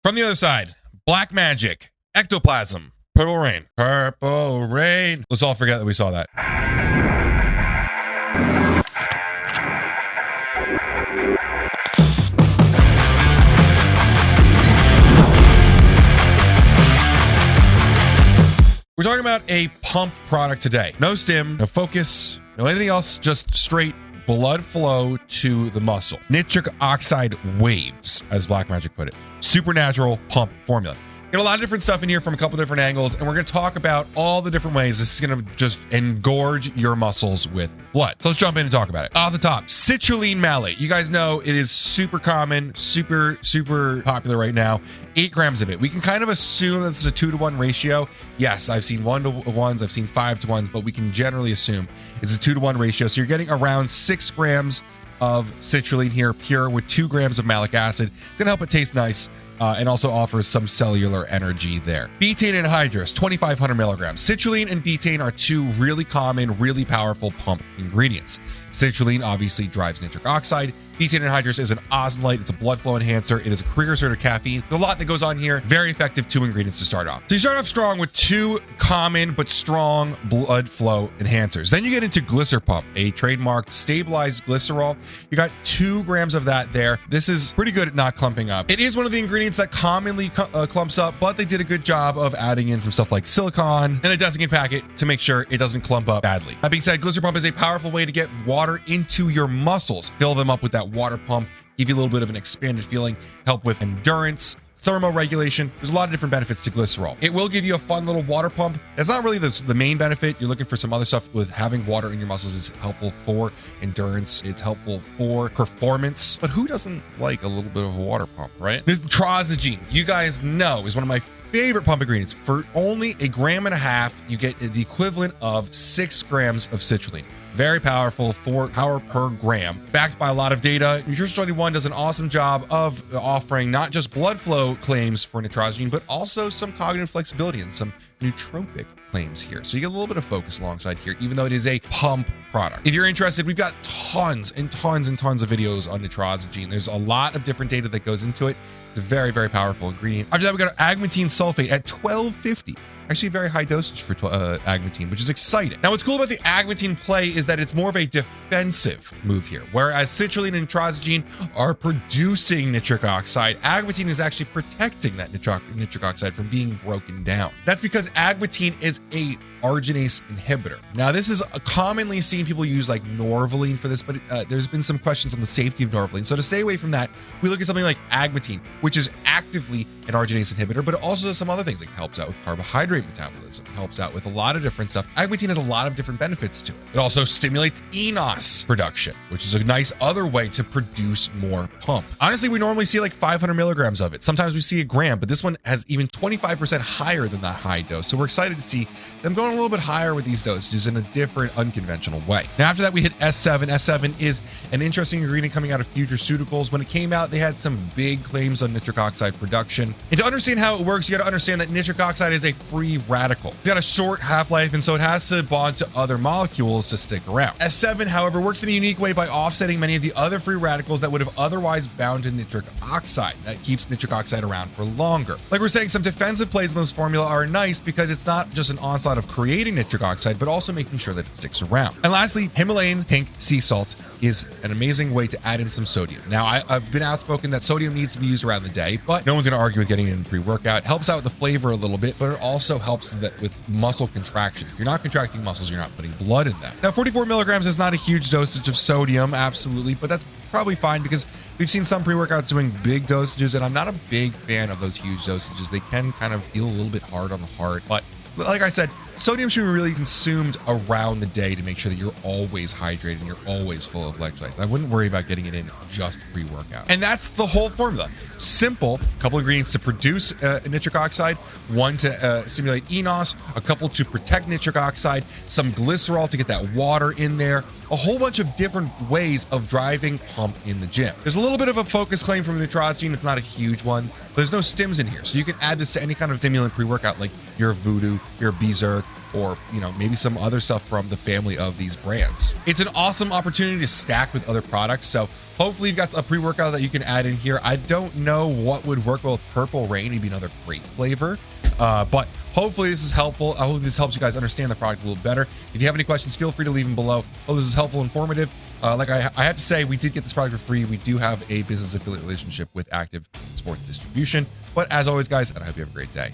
From the other side, Black Magic, Ectoplasm, Purple Rain. Purple Rain. Let's all forget that we saw that. We're talking about a pump product today. No stim, no focus, no anything else, just straight blood flow to the muscle. Nitric oxide waves, as Black Magic put it. Supernatural pump formula. Got a lot of different stuff in here from a couple different angles, and we're going to talk about all the different ways this is going to just engorge your muscles with blood. So let's jump in and talk about it. Off the top, Citrulline Malate. You guys know it is super common, super popular right now. 8 grams of it. We can kind of assume that this is a 2-to-1 ratio. Yes, I've seen 1-to-1s, I've seen 5-to-1s, but we can generally assume it's a 2-to-1 ratio. So you're getting around 6 grams of citrulline here, pure, with 2 grams of malic acid. It's going to help it taste nice. And also offers some cellular energy there. Betaine anhydrous, 2,500 milligrams. Citrulline and betaine are 2 really common, really powerful pump ingredients. Citrulline obviously drives nitric oxide. Betaine anhydrous is an osmolalate. It's a blood flow enhancer. It is a precursor to caffeine. There's a lot that goes on here. Very effective 2 ingredients to start off. So you start off strong with 2 common but strong blood flow enhancers. Then you get into Glycer Pump, a trademarked stabilized glycerol. You got 2 grams of that there. This is pretty good at not clumping up. It is one of the ingredients that commonly clumps up, but they did a good job of adding in some stuff like silicone and a desiccant packet to make sure it doesn't clump up badly. That being said, Glycer Pump is a powerful way to get water into your muscles. Fill them up with that water pump, give you a little bit of an expanded feeling, help with endurance, thermoregulation. There's a lot of different benefits to glycerol. It will give you a fun little water pump. That's not really the main benefit. You're looking for some other stuff. With having water in your muscles is helpful for endurance. It's helpful for performance. But who doesn't like a little bit of a water pump, right? Nitrosogene, you guys know, is one of my favorite pump ingredients. For only 1.5 grams, you get the equivalent of 6 grams of citrulline. Very powerful, 4 power per gram, backed by a lot of data. Nutrition 21 does an awesome job of offering not just blood flow claims for nitrosogene, but also some cognitive flexibility and some nootropic claims here. So you get a little bit of focus alongside here, even though it is a pump product. If you're interested, we've got tons and tons and tons of videos on nitrosogene. There's a lot of different data that goes into it. It's a very, very powerful ingredient. After that, we got Agmatine Sulfate at 1250. Actually, very high dosage for Agmatine, which is exciting. Now, what's cool about the Agmatine play is that it's more of a defensive move here. Whereas citrulline and nitrosogene are producing nitric oxide, Agmatine is actually protecting that nitric oxide from being broken down. That's because Agmatine is a arginase inhibitor. Now, this is commonly seen. People use like Norvaline for this, but there's been some questions on the safety of Norvaline. So to stay away from that, we look at something like Agmatine, which is actively an arginase inhibitor, but it also does some other things. Like helps out with carbohydrate metabolism, helps out with a lot of different stuff. Agmatine has a lot of different benefits to it. It also stimulates enos production, which is a nice other way to produce more pump. Honestly, we normally see like 500 milligrams of it. Sometimes we see 1 gram, but this one has even 25% higher than that high dose. So we're excited to see them going a little bit higher with these dosages in a different, unconventional way. Now, after that, we hit S7. S7 is an interesting ingredient coming out of Futureceuticals. When it came out, they had some big claims on nitric oxide production. And to understand how it works, you got to understand that nitric oxide is a free radical. It's got a short half-life, and so it has to bond to other molecules to stick around. S7, however, works in a unique way by offsetting many of the other free radicals that would have otherwise bound to nitric oxide. That keeps nitric oxide around for longer. Like we're saying, some defensive plays in this formula are nice because it's not just an onslaught of creating nitric oxide, but also making sure that it sticks around. And lastly, Himalayan pink sea salt is an amazing way to add in some sodium. Now, I've been outspoken that sodium needs to be used around the day, but no one's going to argue with getting it in pre-workout. It helps out with the flavor a little bit, but it also helps that with muscle contraction. If you're not contracting muscles, you're not putting blood in them. Now, 44 milligrams is not a huge dosage of sodium, absolutely, but that's probably fine because we've seen some pre-workouts doing big dosages, and I'm not a big fan of those huge dosages. They can kind of feel a little bit hard on the heart, but like I said, sodium should be really consumed around the day to make sure that you're always hydrated and you're always full of electrolytes. I wouldn't worry about getting it in just pre-workout. And that's the whole formula. Simple, a couple ingredients to produce nitric oxide, 1 to stimulate enos, a couple to protect nitric oxide, some glycerol to get that water in there, a whole bunch of different ways of driving pump in the gym. There's a little bit of a focus claim from the Neutrogene. It's not a huge one. There's no stims in here, so you can add this to any kind of stimulant pre-workout, like your Voodoo, your Berserk, or maybe some other stuff from the family of these brands. It's an awesome opportunity to stack with other products. So hopefully you've got a pre-workout that you can add in here. I don't know what would work well with Purple Rain, maybe another grape flavor, but hopefully this is helpful. I hope this helps you guys understand the product a little better. If you have any questions, feel free to leave them below. Hope this is helpful, informative. Like I have to say, we did get this product for free. We do have a business affiliate relationship with Active Sports Distribution. But as always, guys, and I hope you have a great day.